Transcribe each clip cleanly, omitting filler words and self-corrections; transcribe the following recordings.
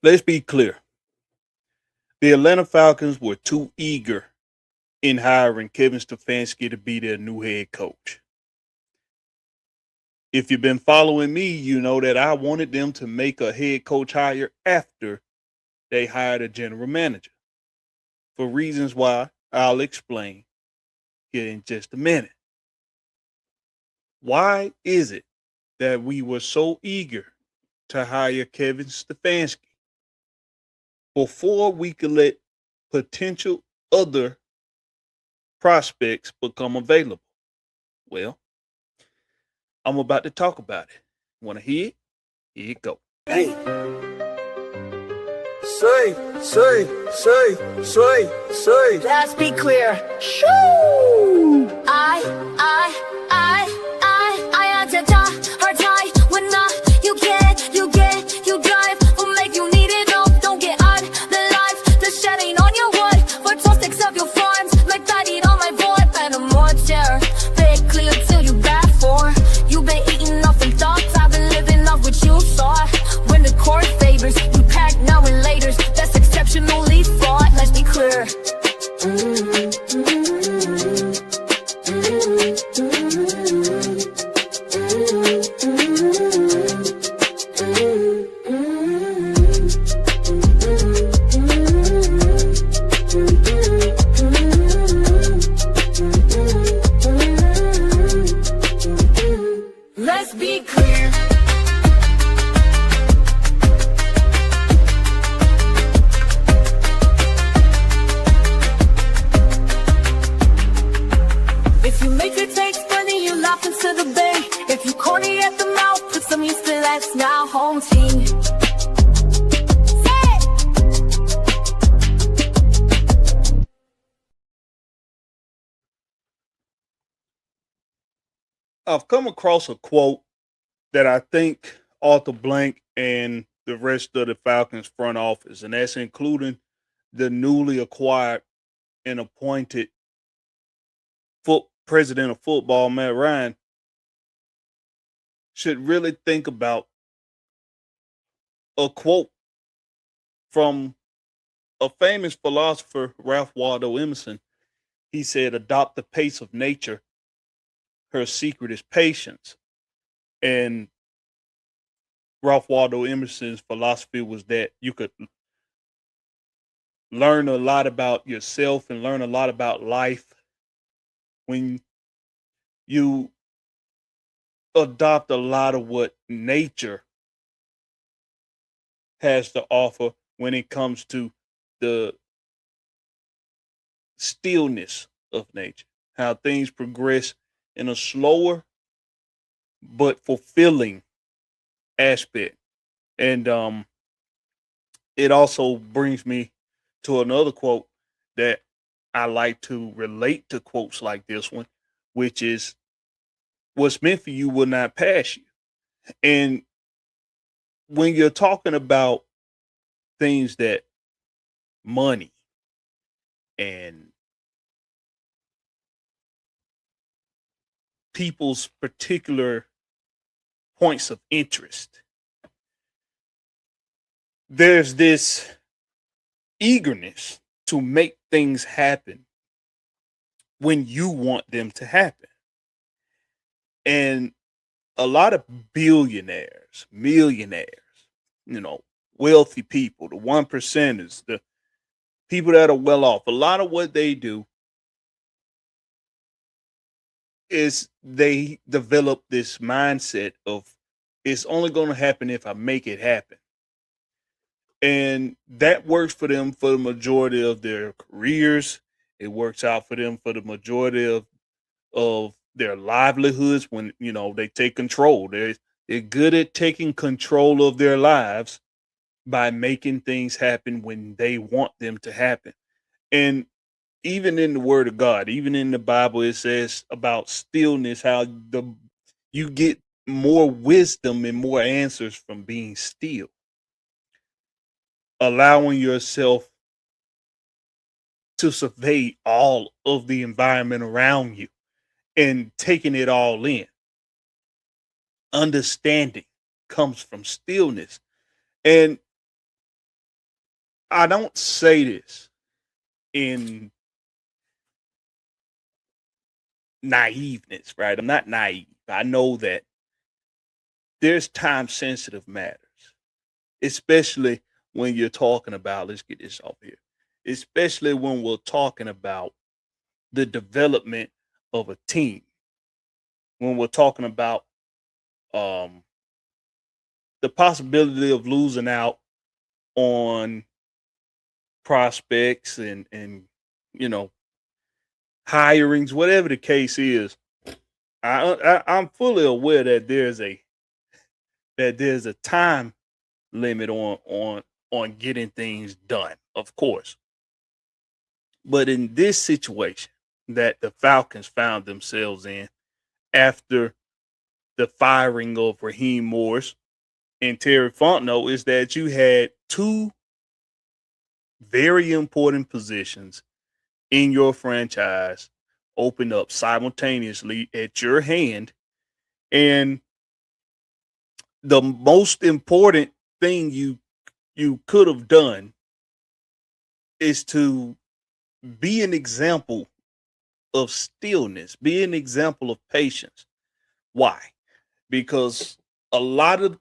Let's be clear. The Atlanta Falcons were too eager in hiring Kevin Stefanski to be their new head coach. If you've been following me, you know that I wanted them to make a head coach hire after they hired a general manager. For reasons why I'll explain here in just a minute. Why is it that we were so eager to hire Kevin Stefanski before we could let potential other prospects become available? Well, I'm about to talk about it. Want to hear it? Here you go. Hey. Say. Let's be clear. Shoo! I had to die or die when you drive will make you need it. No, don't get out the life. The shed ain't on your wood. For 12 sticks of your farms, like that eat on my void. And more terror, they clear till you bad for. You been eating off and thoughts, I've been living off what you saw. When the court favors, you pack now and laters. That's exceptionally fraught, let's be clear. Let's be clear. If you make your takes funny, you laugh into the bay. If you corny at the mouth, put some used to that's now home team. I've come across a quote that I think Arthur Blank and the rest of the Falcons front office, and that's including the newly acquired and appointed president of football, Matt Ryan, should really think about a quote from a famous philosopher, Ralph Waldo Emerson. He said, "Adopt the pace of nature. Her secret is patience." And Ralph Waldo Emerson's philosophy was that you could learn a lot about yourself and learn a lot about life when you adopt a lot of what nature has to offer when it comes to the stillness of nature, how things progress in a slower but fulfilling aspect. And it also brings me to another quote that I like to relate to quotes like this one, which is, "What's meant for you will not pass you." And when you're talking about things that money and people's particular points of interest, there's this eagerness to make things happen when you want them to happen. And a lot of billionaires, millionaires, wealthy people, the one percenters, the people that are well off, a lot of what they do is they develop this mindset of it's only going to happen if I make it happen. And that works for them for the majority of their careers. It works out for them for the majority of their livelihoods when, they take control. They're good at taking control of their lives by making things happen when they want them to happen. And even in the Word of God, even in the Bible, it says about stillness, how you get more wisdom and more answers from being still, allowing yourself to survey all of the environment around you and taking it all in. Understanding comes from stillness. And I don't say this in naiveness, right? I'm not naive. I know that there's time sensitive matters, especially when you're talking about, let's get this off here, especially when we're talking about the development of a team, when we're talking about um, the possibility of losing out on prospects you know hirings, whatever the case is. I'm fully aware that there's a time limit on getting things done, of course. But in this situation that the Falcons found themselves in after the firing of Raheem Morris and Terry Fontenot, is that you had two very important positions in your franchise open up simultaneously at your hand. And the most important thing you could have done is to be an example of stillness, be an example of patience. Why? Because a lot of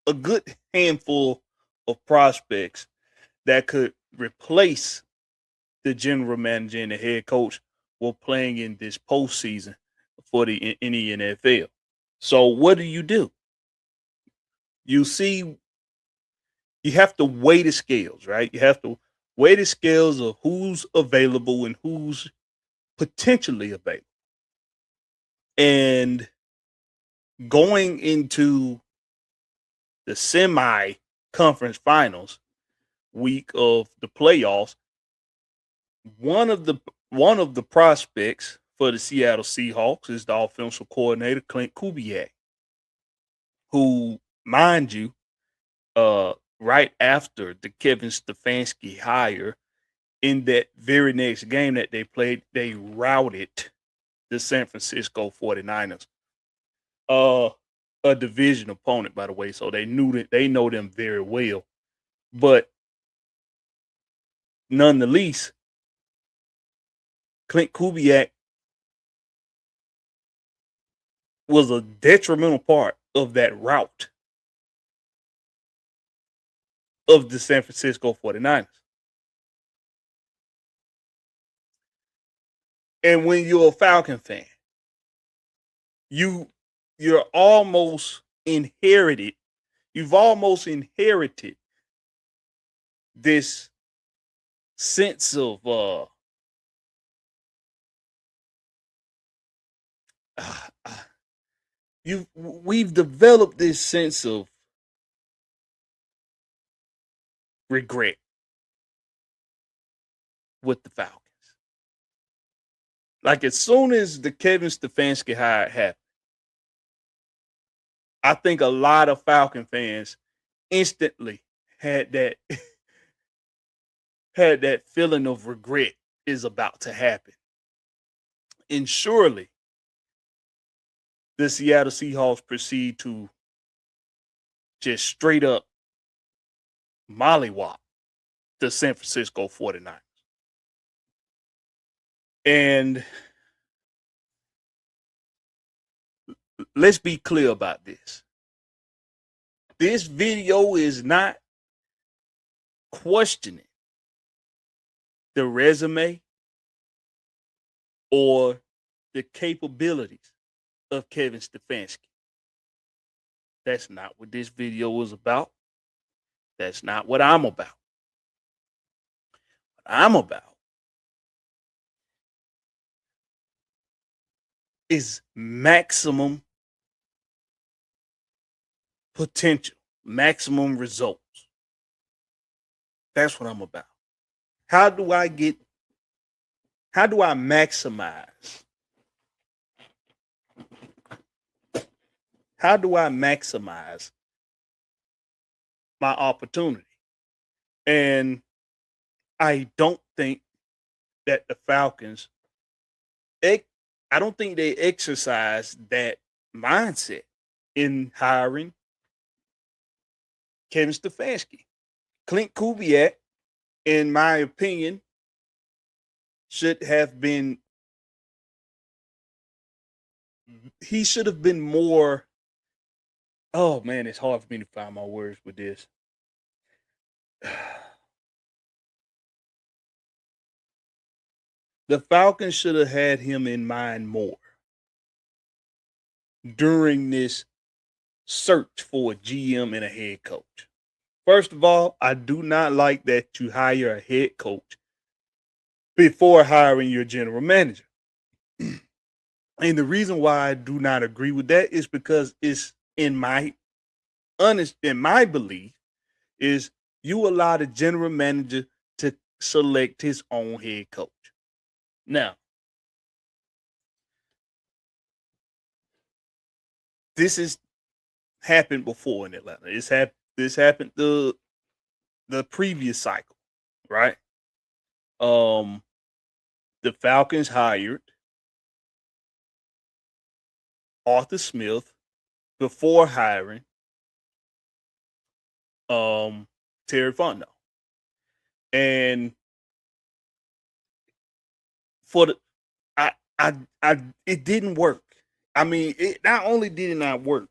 a good handful of prospects that could replace the general manager and the head coach were playing in this postseason for the in the NFL. So what do? You see, you have to weigh the scales, right? You have to weigh the scales of who's available and who's potentially available. And going into the semi conference finals week of the playoffs, one of the one of the prospects for the Seattle Seahawks is the offensive coordinator Clint Kubiak, who, mind you, right after the Kevin Stefanski hire, in that very next game that they played, they routed the San Francisco 49ers. A division opponent, by the way, so they know them very well. But nonetheless, Clint Kubiak was a detrimental part of that rout of the San Francisco 49ers. And when you're a Falcon fan, you you're almost inherited, you've almost inherited this sense of we've developed this sense of regret with the Falcons. Like as soon as the Kevin Stefanski hire happened, I think a lot of Falcon fans instantly had that had that feeling of regret is about to happen. And surely the Seattle Seahawks proceed to just straight up mollywop the San Francisco 49ers. And let's be clear about this. This video is not questioning the resume or the capabilities of Kevin Stefanski. That's not what this video was about. That's not what I'm about. What I'm about is maximum potential, maximum results. That's what I'm about. How do I maximize? How do I maximize my opportunity? And I don't think that the Falcons, I don't think they exercise that mindset in hiring Kevin Stefanski. Clint Kubiak, in my opinion, should have been he should have been more. Oh man, it's hard for me to find my words with this. The Falcons should have had him in mind more during this search for a GM and a head coach. First of all, I do not like that you hire a head coach before hiring your general manager. And the reason why I do not agree with that is because it's in my belief is you allow the general manager to select his own head coach. Now, this has happened before in Atlanta. This happened the previous cycle, right? The Falcons hired Arthur Smith before hiring Terry Fontenot. And for the it didn't work. I mean, it not only did it not work,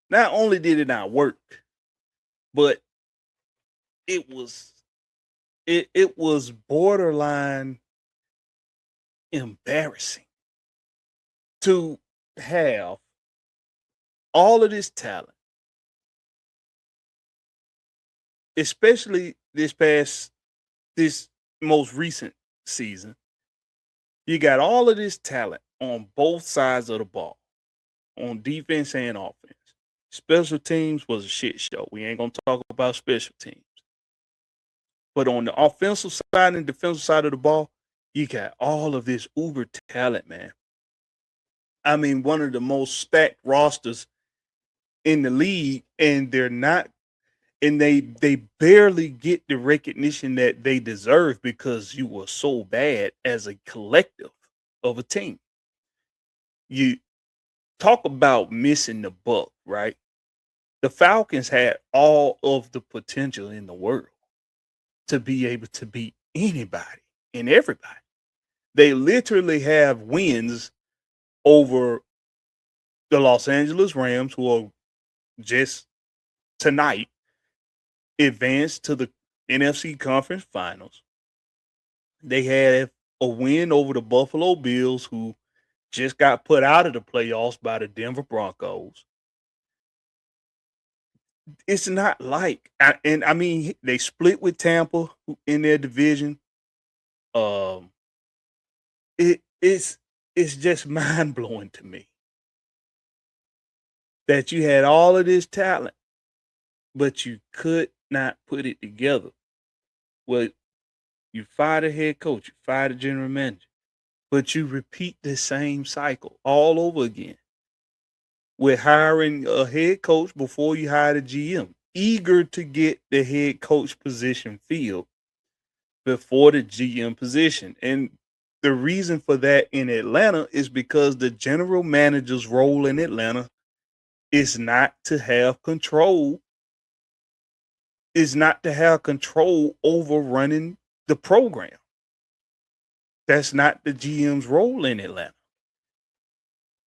not only did it not work, but it was borderline embarrassing to have all of this talent, especially this most recent season. You got all of this talent on both sides of the ball, on defense and offense. Special teams was a shit show. We ain't gonna talk about special teams. But on the offensive side and defensive side of the ball, you got all of this uber talent, man. I mean, one of the most stacked rosters in the league, and they're not, and they barely get the recognition that they deserve because you were so bad as a collective of a team. You talk about missing the buck, right? The Falcons had all of the potential in the world to be able to beat anybody and everybody. They literally have wins over the Los Angeles Rams, who are just tonight advanced to the NFC Conference Finals. They had a win over the Buffalo Bills, who just got put out of the playoffs by the Denver Broncos. It's not like, and I mean, they split with Tampa in their division. It's just mind blowing to me that you had all of this talent, but you could not put it together. Well, you fired a head coach, you fired a general manager, but you repeat the same cycle all over again with hiring a head coach before you hired a GM, eager to get the head coach position filled before the GM position. And the reason for that in Atlanta is because the general manager's role in Atlanta is not to have control, over running the program. That's not the GM's role in Atlanta.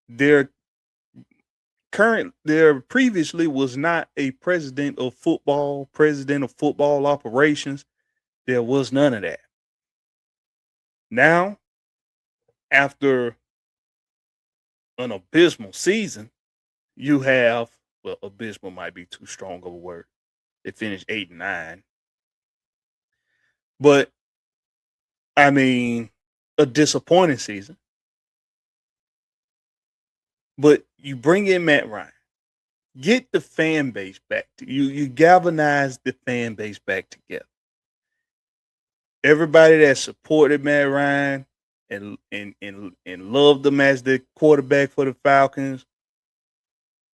There previously was not a president of football operations. There was none of that. Now, after an abysmal season, you have, well, abysmal might be too strong of a word. They finished 8-9. But I mean, a disappointing season. But you bring in Matt Ryan, get the fan base back to you. You galvanize the fan base back together. Everybody that supported Matt Ryan and loved him as the quarterback for the Falcons,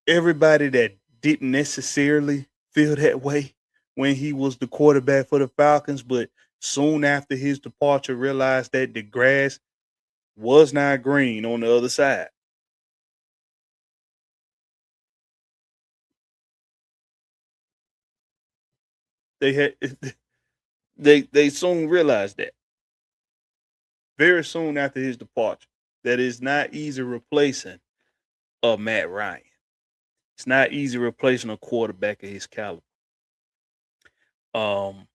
everybody that didn't necessarily feel that way when he was the quarterback for the Falcons, but soon after his departure realized that the grass was not green on the other side. They had they soon realized that very soon after his departure that it's not easy replacing a Matt Ryan. It's not easy replacing a quarterback of his caliber. Um,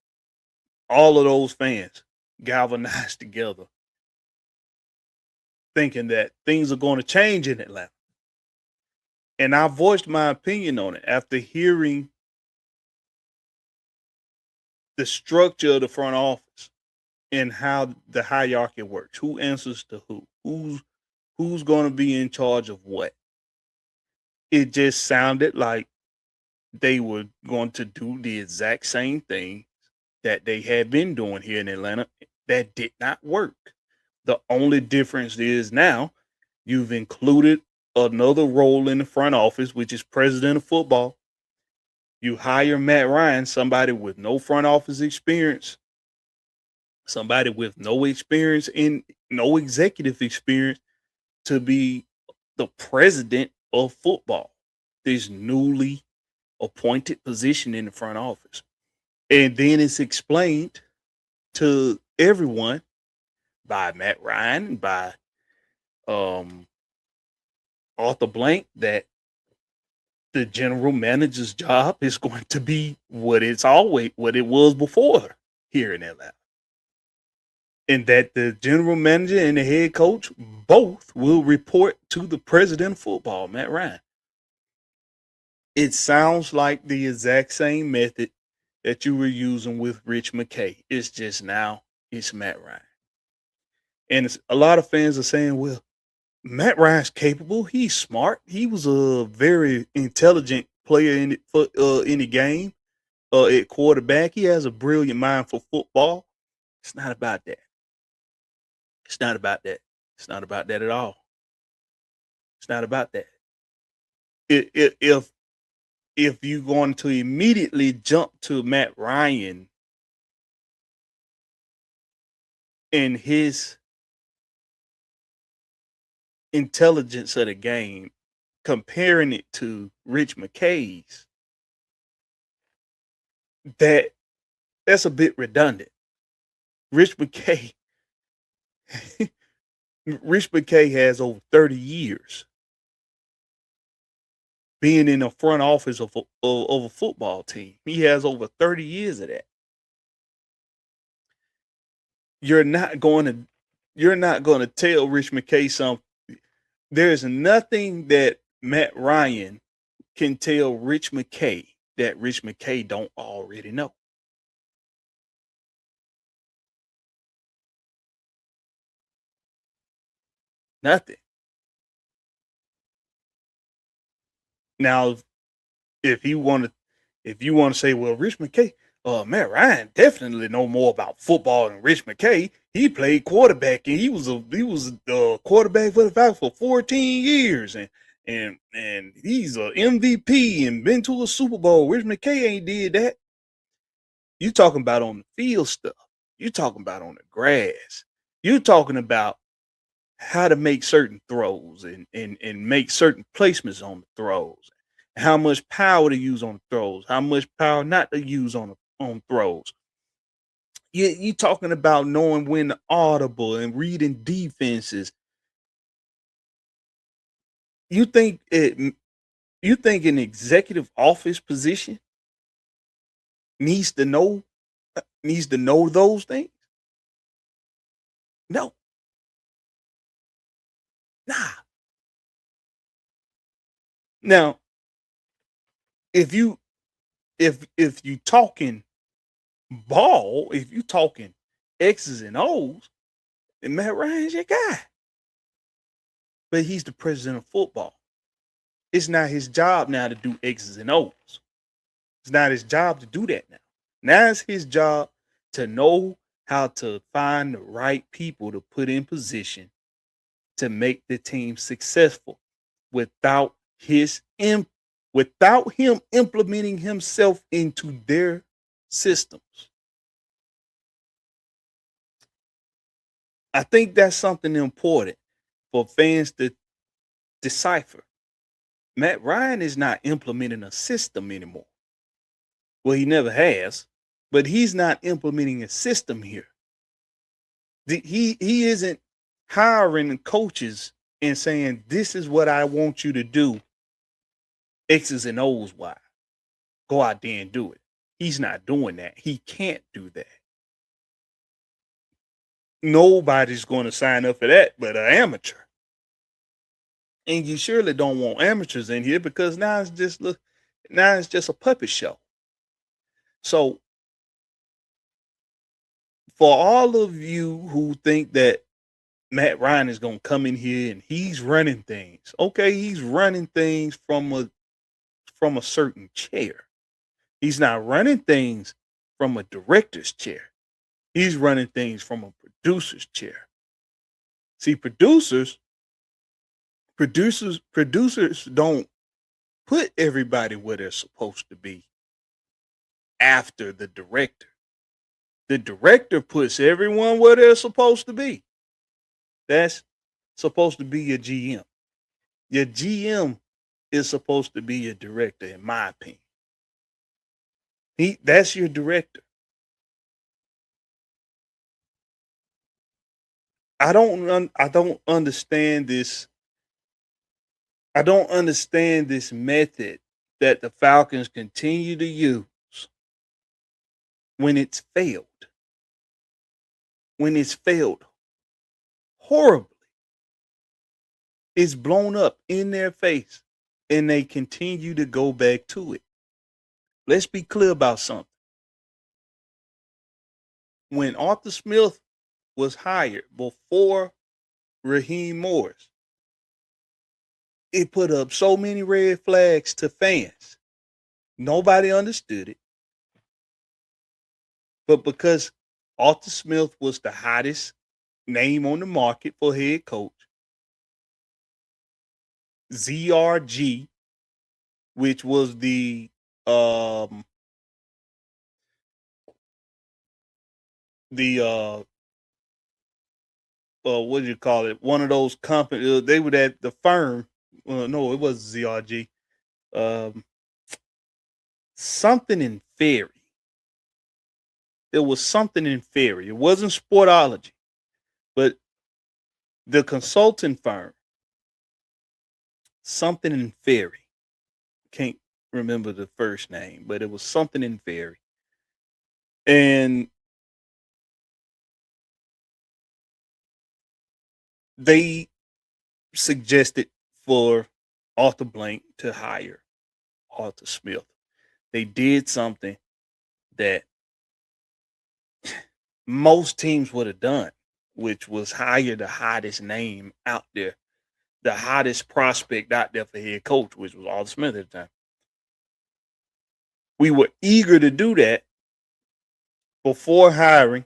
all of those fans galvanized together, thinking that things are going to change in Atlanta. And I voiced my opinion on it after hearing the structure of the front office and how the hierarchy works. Who answers to who? Who's going to be in charge of what? It just sounded like they were going to do the exact same thing that they had been doing here in Atlanta. That did not work. The only difference is now you've included another role in the front office, which is president of football. You hire Matt Ryan, somebody with no front office experience, somebody with no experience in no executive experience to be the president of football, this newly appointed position in the front office. And then it's explained to everyone by Matt Ryan and by Arthur Blank that the general manager's job is going to be what it was before here in Atlanta. And that the general manager and the head coach both will report to the president of football, Matt Ryan. It sounds like the exact same method that you were using with Rich McKay. It's just now it's Matt Ryan. And a lot of fans are saying, well, Matt Ryan's capable. He's smart. He was a very intelligent player in the game at quarterback. He has a brilliant mind for football. It's not about that. It's not about that. It's not about that at all. It's not about that. If you're going to immediately jump to Matt Ryan and his intelligence of the game, comparing it to Rich McKay's, that's a bit redundant. Rich McKay has over 30 years being in the front office of a football team. He has over 30 years of that. You're not going to tell Rich McKay something. There's nothing that Matt Ryan can tell Rich McKay that Rich McKay don't already know. Nothing. Now, if you want to say, well, Rich McKay, Matt Ryan definitely know more about football than Rich McKay. He played quarterback and he was a quarterback for the Falcons for 14 years and he's a MVP and been to a Super Bowl. Rich McKay ain't did that. You talking about on the field stuff. You talking about on the grass. You talking about how to make certain throws and make certain placements on the throws, how much power to use on the throws, how much power not to use on throws. You talking about knowing when to audible and reading defenses. You think an executive office position needs to know those things? No. Nah. Now, if you talking ball, if you talking X's and O's, then Matt Ryan's your guy. But he's the president of football. It's not his job now to do X's and O's. It's not his job to do that now. Now it's his job to know how to find the right people to put in position to make the team successful without him implementing himself into their systems. I think that's something important for fans to decipher. Matt Ryan is not implementing a system anymore. Well, he never has. but he's not implementing a system here. He isn't hiring coaches and saying, this is what I want you to do, X's and O's, Y. Go out there and do it. He's not doing that. He can't do that. Nobody's going to sign up for that but an amateur. And you surely don't want amateurs in here, because now it's just a puppet show. So for all of you who think that Matt Ryan is going to come in here and he's running things, okay, he's running things from a certain chair. He's not running things from a director's chair. He's running things from a producer's chair. See, producers don't put everybody where they're supposed to be after the director. The director puts everyone where they're supposed to be. That's supposed to be your GM. Your GM is supposed to be your director, in my opinion. That's your director. I don't understand this. I don't understand this method that the Falcons continue to use when it's failed. When it's failed horribly. It's blown up in their face, and they continue to go back to it. Let's be clear about something. When Arthur Smith was hired before Raheem Morris, it put up so many red flags to fans. Nobody understood it. But because Arthur Smith was the hottest name on the market for head coach, ZRG, which was the what do you call it? One of those companies. They were at the firm. No, it was ZRG. Something in Ferry. It was something in Ferry. It wasn't Sportology, but the consulting firm. Something in Ferry. Can't remember the first name, but it was something in Ferry. And they suggested for Arthur Blank to hire Arthur Smith. They did something that most teams would have done, which was hire the hottest name out there, the hottest prospect out there for head coach, which was Arthur Smith at the time. We were eager to do that before hiring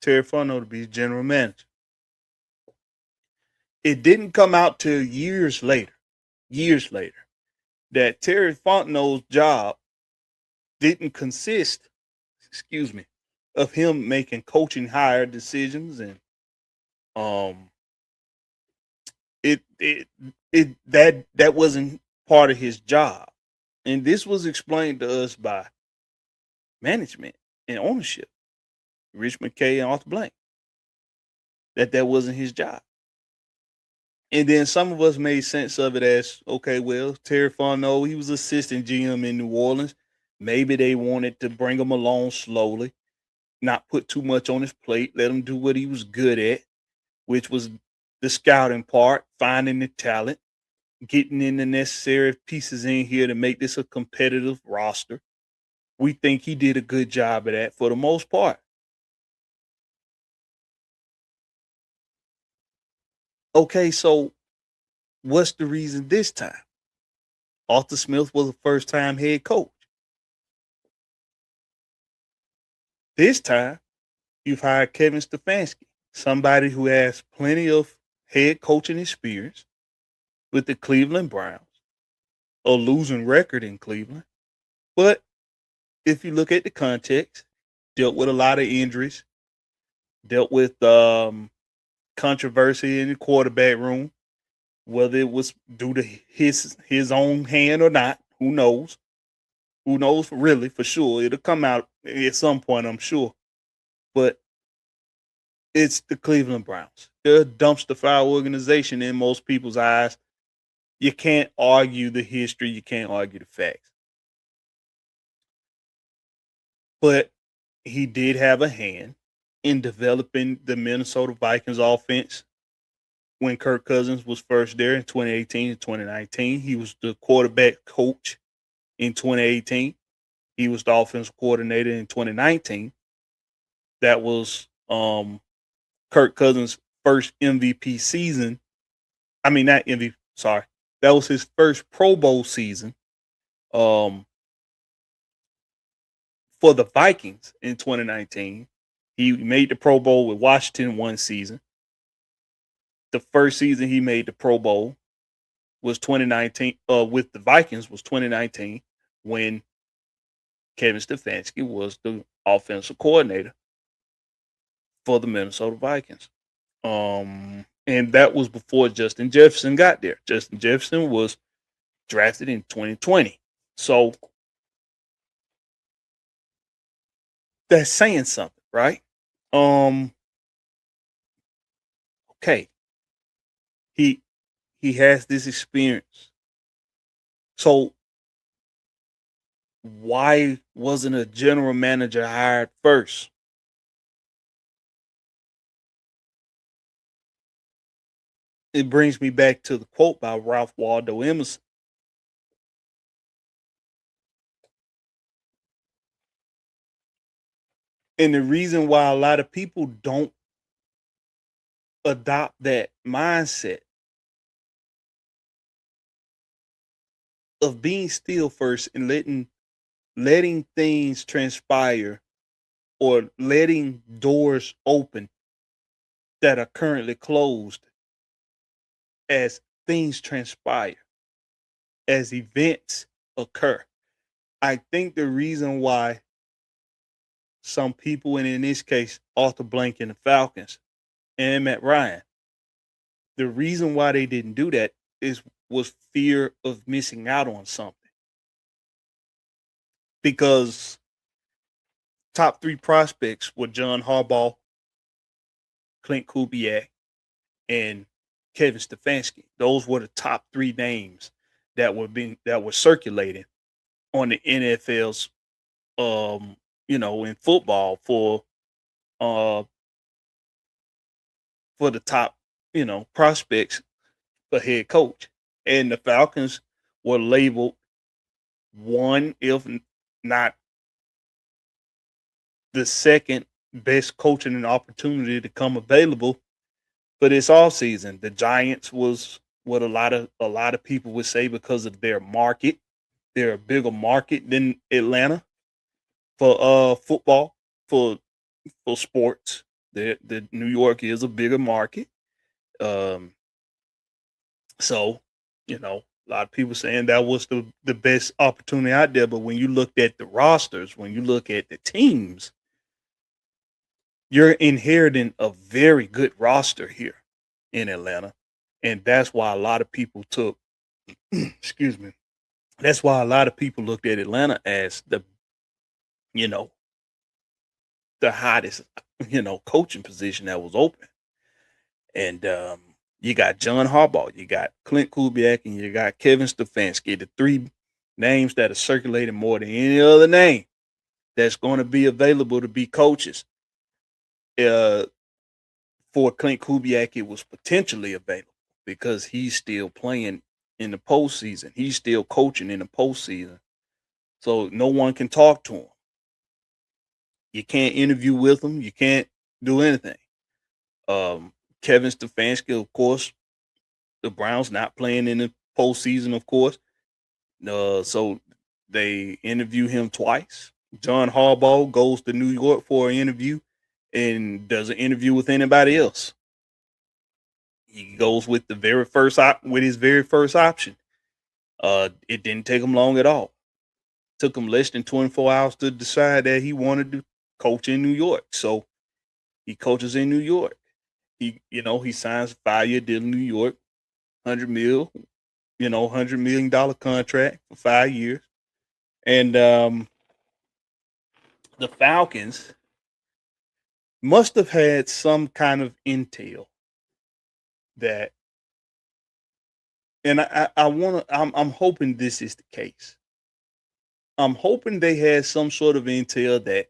Terry Fontenot to be general manager. It didn't come out till years later, that Terry Fontenot's job didn't consist, of him making coaching hire decisions, and that wasn't part of his job. And this was explained to us by management and ownership, Rich McKay and Arthur Blank, that wasn't his job. And then some of us made sense of it as, okay, well, Terry Fontenot, he was assistant GM in New Orleans. Maybe they wanted to bring him along slowly, not put too much on his plate, let him do what he was good at, which was the scouting part, finding the talent, getting in the necessary pieces in here to make this a competitive roster. We think he did a good job of that for the most part. Okay, so what's the reason this time? Arthur Smith was a first-time head coach. This time, you've hired Kevin Stefanski, somebody who has plenty of head coaching experience with the Cleveland Browns, a losing record in Cleveland. But if you look at the context, dealt with a lot of injuries, dealt with controversy in the quarterback room, whether it was due to his own hand or not, who knows. Who knows? Really, for sure, it'll come out at some point, I'm sure. But it's the Cleveland Browns. They're a dumpster fire organization in most people's eyes. You can't argue the history. You can't argue the facts. But he did have a hand in developing the Minnesota Vikings offense when Kirk Cousins was first there in 2018 and 2019. He was the quarterback coach in 2018. He was the offensive coordinator in 2019. That was Kirk Cousins' first MVP season. I mean, not MVP, sorry. That was his first Pro Bowl season for the Vikings in 2019. He made the Pro Bowl with Washington one season. The first season he made the Pro Bowl was 2019 with the Vikings was 2019 when Kevin Stefanski was the offensive coordinator for the Minnesota Vikings. And that was before Justin Jefferson got there. Justin Jefferson was drafted in 2020. So that's saying something, right? Okay. He has this experience. So why wasn't a general manager hired first? It brings me back to the quote by Ralph Waldo Emerson. And the reason why a lot of people don't adopt that mindset of being still first and letting things transpire or letting doors open that are currently closed as things transpire, as events occur. I think the reason why some people, and in this case, Arthur Blank and the Falcons and Matt Ryan, the reason why they didn't do that was fear of missing out on something. Because top three prospects were John Harbaugh, Clint Kubiak, and Kevin Stefanski. Those were the top three names that were circulating on the NFL's in football for the top, prospects for head coach. And the Falcons were labeled one, if not the second best coaching and opportunity to come available for this offseason. The Giants was what a lot of people would say because of their market. They're a bigger market than Atlanta for football, for sports. The New York is a bigger market. So, a lot of people saying that was the best opportunity out there. But when you looked at the rosters, when you look at the teams, you're inheriting a very good roster here in Atlanta. And that's why a lot of people took, excuse me, that's why a lot of people looked at Atlanta as the hottest, coaching position that was open. And you got John Harbaugh, you got Clint Kubiak, and you got Kevin Stefanski, the three names that are circulating more than any other name that's going to be available to be coaches. For Clint Kubiak, it was potentially available because he's still playing in the postseason. He's still coaching in the postseason. So no one can talk to him. You can't interview with him. You can't do anything. Kevin Stefanski, of course, the Browns not playing in the postseason, of course. So they interview him twice. John Harbaugh goes to New York for an interview and does an interview with anybody else. He goes with his very first option. It didn't take him long at all. It took him less than 24 hours to decide that he wanted to coach in New York. So he coaches in New York. He signs a 5-year deal in New York, $100 million contract for 5 years. And the Falcons must have had some kind of intel that, and I'm hoping this is the case. I'm hoping they had some sort of intel that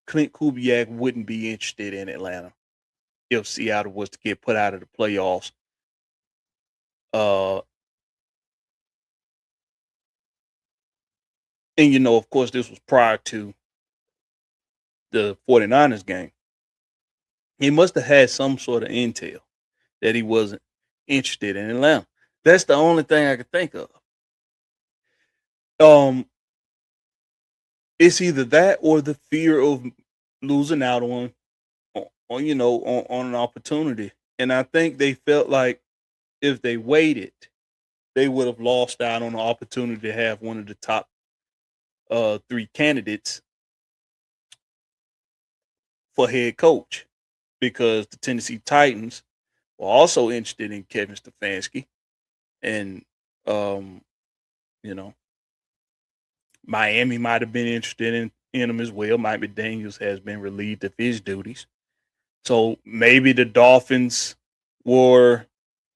Clint Kubiak wouldn't be interested in Atlanta if Seattle was to get put out of the playoffs. Uh, and of course, this was prior to the 49ers game. He must have had some sort of intel that he wasn't interested in Atlanta. That's the only thing I could think of. Um, it's either that or the fear of losing out on an opportunity. And I think they felt like if they waited, they would have lost out on the opportunity to have one of the top three candidates for head coach, because the Tennessee Titans were also interested in Kevin Stefanski, and um, you know, Miami might have been interested in him as well. Mike McDaniels has been relieved of his duties, so maybe the Dolphins were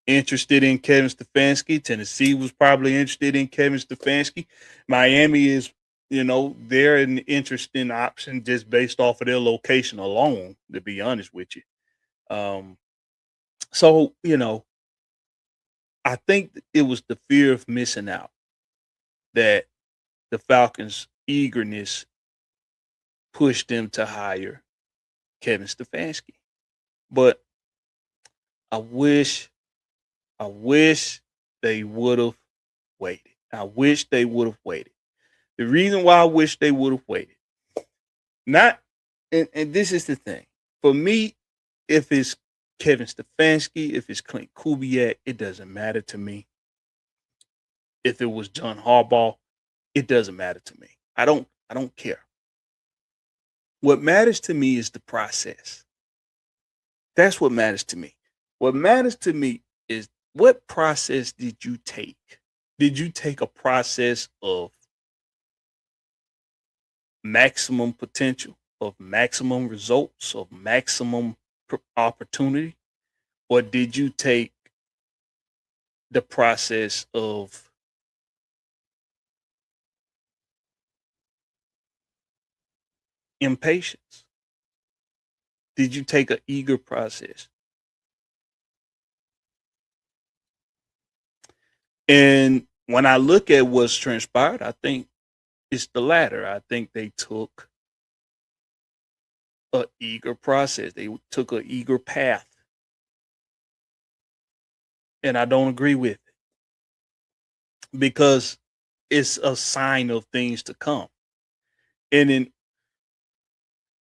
interested in Kevin Stefanski. Tennessee was probably interested in Kevin Stefanski. Miami is, they're an interesting option just based off of their location alone, to be honest with you. Um, so, I think it was the fear of missing out that the Falcons' eagerness pushed them to hire Kevin Stefanski. But I wish they would have waited. I wish they would have waited. The reason why I wish they would have waited, not, and this is the thing. For me, if it's Kevin Stefanski, if it's Clint Kubiak, it doesn't matter to me. If it was John Harbaugh, it doesn't matter to me. I don't care. What matters to me is the process. That's what matters to me. What matters to me is, what process did you take? Did you take a process of maximum potential, of maximum results, of maximum opportunity? Or did you take the process of impatience? Did you take an eager process? And when I look at what's transpired, I think it's the latter. I think they took an eager process. They took an eager path. And I don't agree with it, because it's a sign of things to come. And then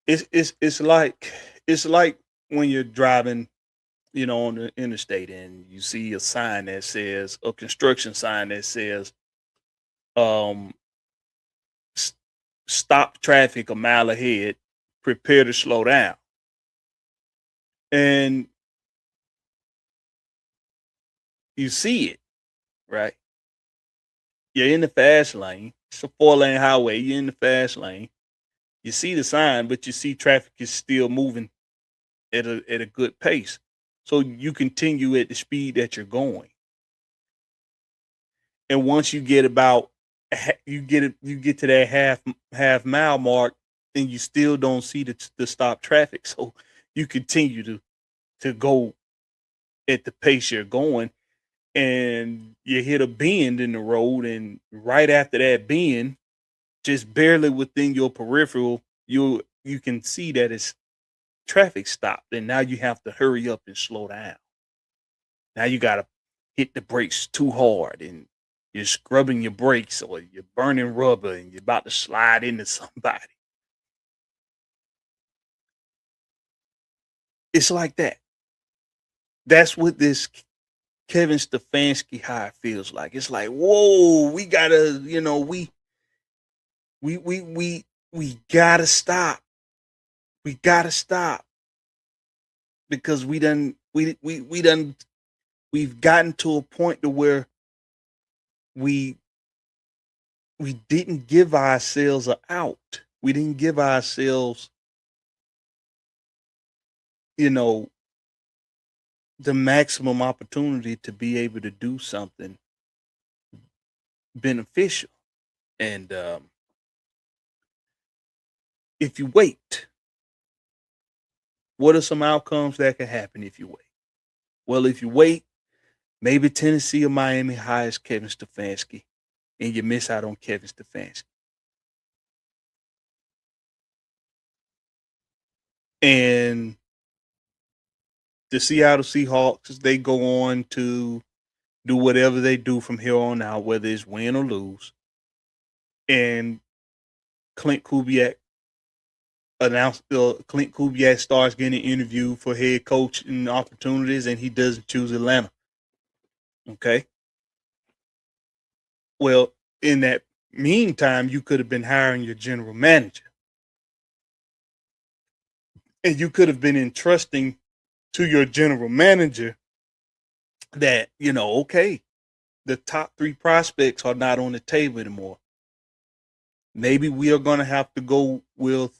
it's like when you're driving, on the interstate, and you see a sign that says, a construction sign that says, um, stop traffic a mile ahead, prepare to slow down. And you see it, right? You're in the fast lane. It's a 4-lane highway. You're in the fast lane. You see the sign, but you see traffic is still moving at a good pace. So you continue at the speed that you're going. And once you get about you get to that half mile mark, and you still don't see the stop traffic. So you continue to go at the pace you're going, and you hit a bend in the road, and right after that bend, just barely within your peripheral, you can see that it's traffic stopped, and now you have to hurry up and slow down. Now you gotta hit the brakes too hard, and you're scrubbing your brakes, or you're burning rubber, and you're about to slide into somebody. It's like that. That's what this Kevin Stefanski hire feels like. It's like, whoa, we gotta, we gotta stop. We gotta stop, because we've gotten to a point to where we we didn't give ourselves an out. We didn't give ourselves, you know, the maximum opportunity to be able to do something beneficial. And if you wait, what are some outcomes that can happen if you wait? Well, if you wait, maybe Tennessee or Miami hires Kevin Stefanski, and you miss out on Kevin Stefanski. And the Seattle Seahawks, they go on to do whatever they do from here on out, whether it's win or lose. And Clint Kubiak Clint Kubiak starts getting interviewed for head coaching opportunities, and he doesn't choose Atlanta. Okay. Well, in that meantime, you could have been hiring your general manager, and you could have been entrusting to your general manager that, okay, the top 3 prospects are not on the table anymore. Maybe we are going to have to go with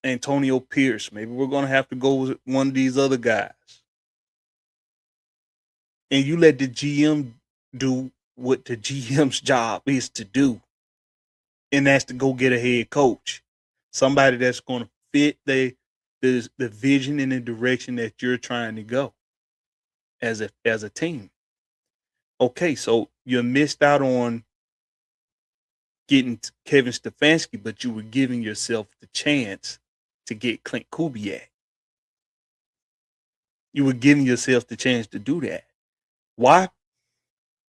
Antonio Pierce. Maybe we're going to have to go with one of these other guys. And you let the GM do what the GM's job is to do. And that's to go get a head coach. Somebody that's going to fit the vision and the direction that you're trying to go as a team. Okay, so you missed out on getting Kevin Stefanski, but you were giving yourself the chance to get Clint Kubiak. You were giving yourself the chance to do that. Why?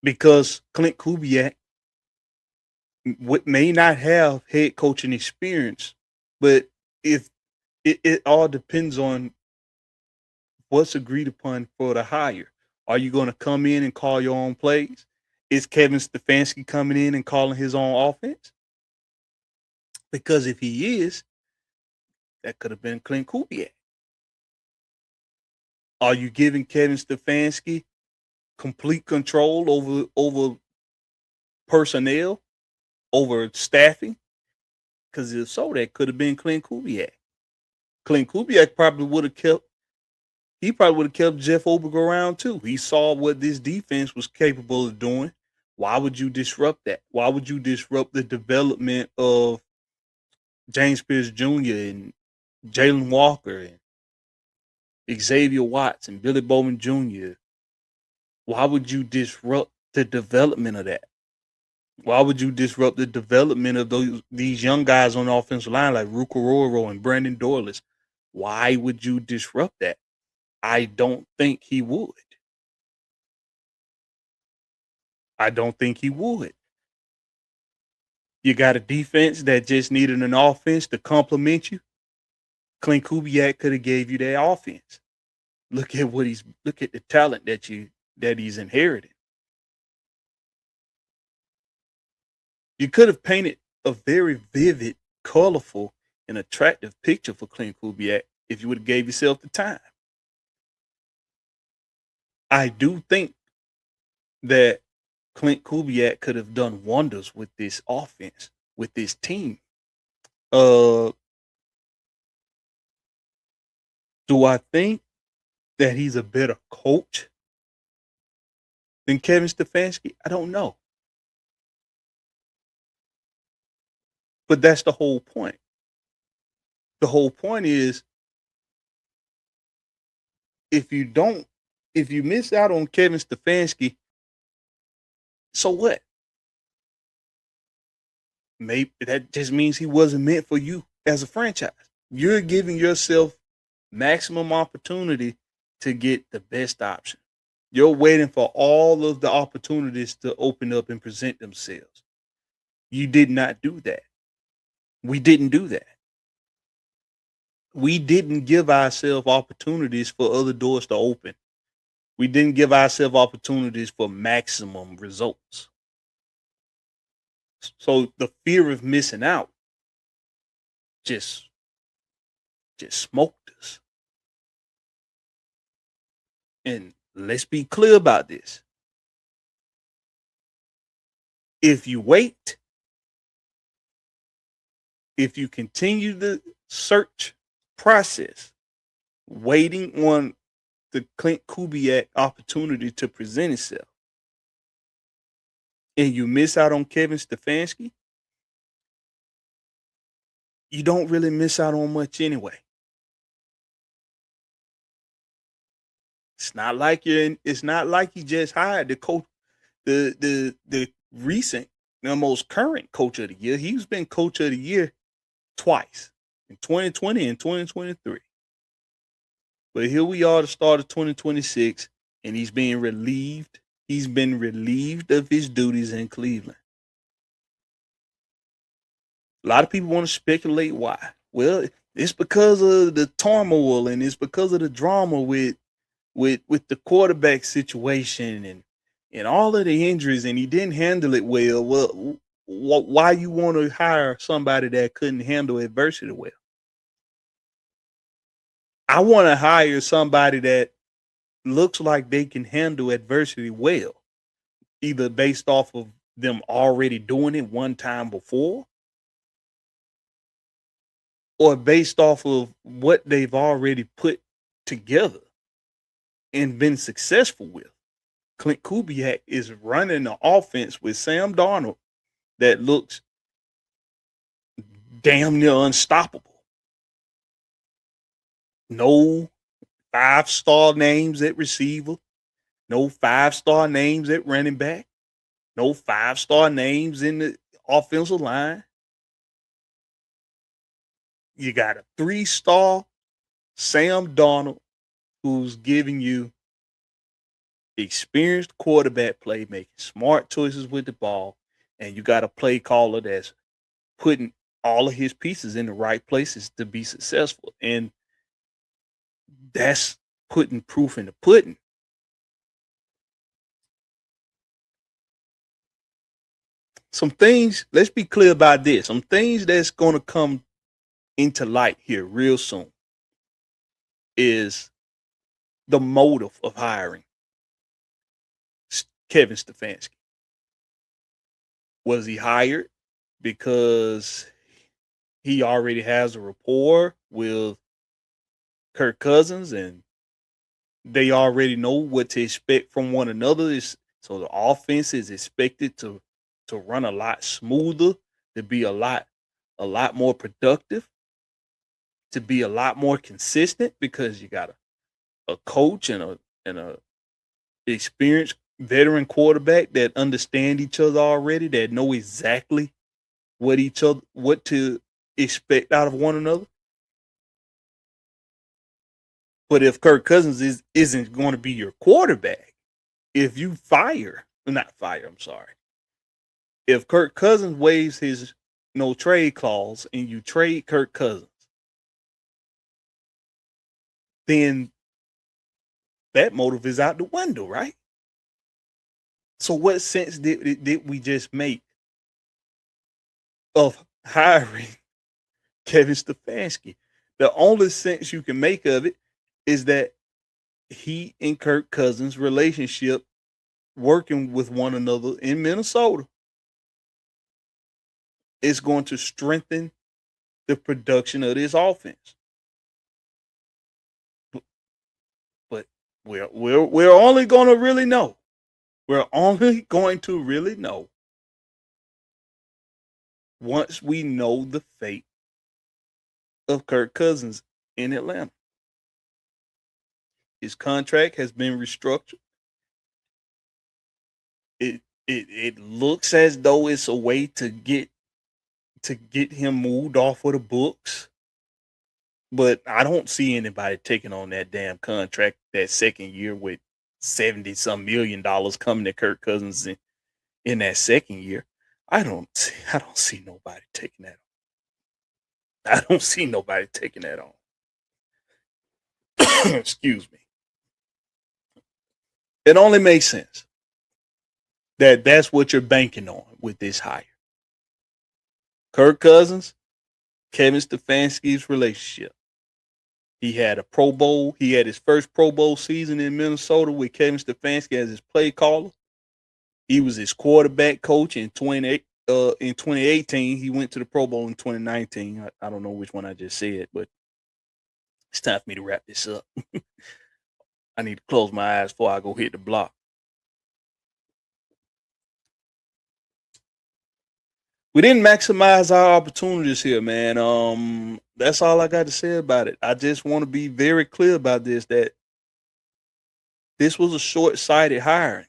Because Clint Kubiak may not have head coaching experience, but if it all depends on what's agreed upon for the hire. Are you going to come in and call your own plays? Is Kevin Stefanski coming in and calling his own offense? Because if he is, that could have been Clint Kubiak. Are you giving Kevin Stefanski complete control over personnel, over staffing? Because if so, that could have been Clint Kubiak. Clint Kubiak probably would have kept Jeff Oberg around too. He saw what this defense was capable of doing. Why would you disrupt that? Why would you disrupt the development of James Pierce Jr. and Jalen Walker and Xavier Watts and Billy Bowman Jr.? Why would you disrupt the development of that? Why would you disrupt the development of these young guys on the offensive line like Rucororo and Brandon Dorless? Why would you disrupt that? I don't think he would. I don't think he would. You got a defense that just needed an offense to complement you. Clint Kubiak could have gave you that offense. Look at the talent that he's inherited. You could have painted a very vivid, colorful, and attractive picture for Clint Kubiak if you would have gave yourself the time. I do think that Clint Kubiak could have done wonders with this offense, with this team. Do I think that he's a better coach than Kevin Stefanski? I don't know. But that's the whole point. The whole point is if you miss out on Kevin Stefanski, so what? Maybe that just means he wasn't meant for you as a franchise. You're giving yourself maximum opportunity to get the best option. You're waiting for all of the opportunities to open up and present themselves. You did not do that. We didn't do that. We didn't give ourselves opportunities for other doors to open. We didn't give ourselves opportunities for maximum results. So the fear of missing out just smoked us. And let's be clear about this. If you wait, if you continue the search process, waiting on the Clint Kubiak opportunity to present itself, and you miss out on Kevin Stefanski, you don't really miss out on much anyway. It's not like it's not like he just hired the coach, the recent, the most current coach of the year. He's been coach of the year twice, in 2020 and 2023. But here we are, the start of 2026, and he's being relieved. He's been relieved of his duties in Cleveland. A lot of people want to speculate why. Well, it's because of the turmoil and it's because of the drama with the quarterback situation and all of the injuries, and he didn't handle it well. Well, why you want to hire somebody that couldn't handle adversity well? I want to hire somebody that looks like they can handle adversity well, either based off of them already doing it one time before, or based off of what they've already put together and been successful with. Clint Kubiak is running the offense with Sam Darnold that looks damn near unstoppable. No 5-star names at receiver, no 5-star names at running back, no 5-star names in the offensive line. You got a 3-star Sam Darnold who's giving you experienced quarterback play, making smart choices with the ball, and you got a play caller that's putting all of his pieces in the right places to be successful. And that's putting proof in the pudding. Some things, let's be clear about this. Some things that's going to come into light here real soon is the motive of hiring Kevin Stefanski. Was he hired because he already has a rapport with Kirk Cousins and they already know what to expect from one another? So the offense is expected to run a lot smoother, to be a lot more productive, to be a lot more consistent, because you got a coach and a experienced veteran quarterback that understand each other already, that know exactly what to expect out of one another. But if Kirk Cousins isn't going to be your quarterback, if you if Kirk Cousins waives his no trade clause and you trade Kirk Cousins, then that motive is out the window, right? So what sense did we just make of hiring Kevin Stefanski? The only sense you can make of it is that he and Kirk Cousins' relationship working with one another in Minnesota is going to strengthen the production of this offense. But we're only going to really know. We're only going to really know once we know the fate of Kirk Cousins in Atlanta. His contract has been restructured. It looks as though it's a way to get him moved off of the books. But I don't see anybody taking on that damn contract that second year with $70-some million coming to Kirk Cousins in that second year. I don't see nobody taking that on. I don't see nobody taking that on. Excuse me. It only makes sense that that's what you're banking on with this hire. Kirk Cousins, Kevin Stefanski's relationship. He had a Pro Bowl. He had his first Pro Bowl season in Minnesota with Kevin Stefanski as his play caller. He was his quarterback coach in 2018. He went to the Pro Bowl in 2019. I don't know which one I just said, but it's time for me to wrap this up. I need to close my eyes before I go hit the block. We didn't maximize our opportunities here, man. That's all I got to say about it. I just want to be very clear about this, that this was a short-sighted hiring.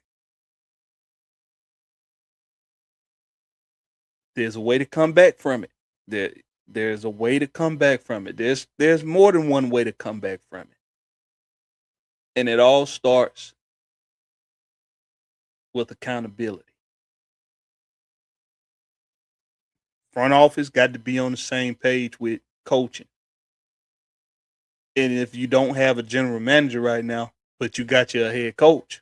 There's a way to come back from it. There's a way to come back from it. There's more than one way to come back from it. And it all starts with accountability. Front office got to be on the same page with coaching. And if you don't have a general manager right now, but you got your head coach,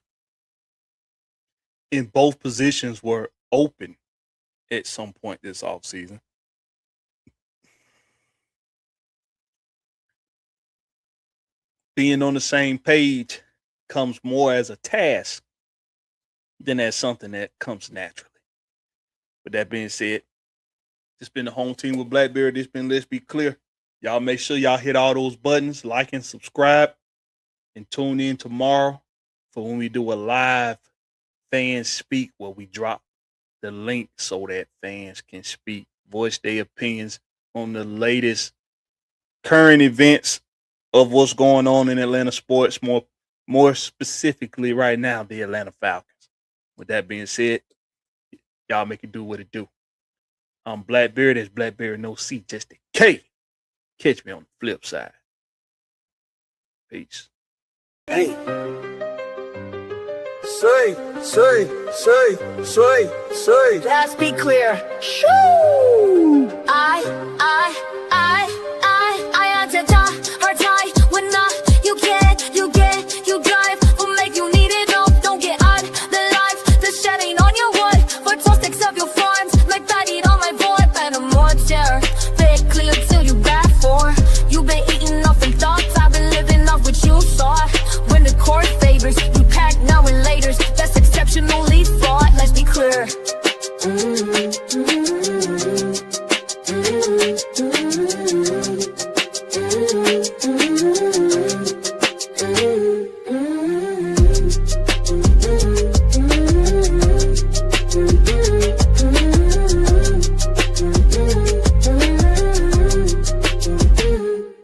and both positions were open at some point this offseason, being on the same page comes more as a task than as something that comes naturally. With that being said, this been the home team with Blakberry. This been Let's Be Clear. Y'all make sure y'all hit all those buttons, like and subscribe, and tune in tomorrow for when we do a live fan speak where we drop the link so that fans can speak, voice their opinions on the latest current events of what's going on in Atlanta sports, more specifically right now, the Atlanta Falcons. With that being said, y'all make it do what it do. I'm Blakberry. That's Blakberry, no C, just a K. Catch me on the flip side. Peace. Hey. Say. Let's be clear. Shoo! I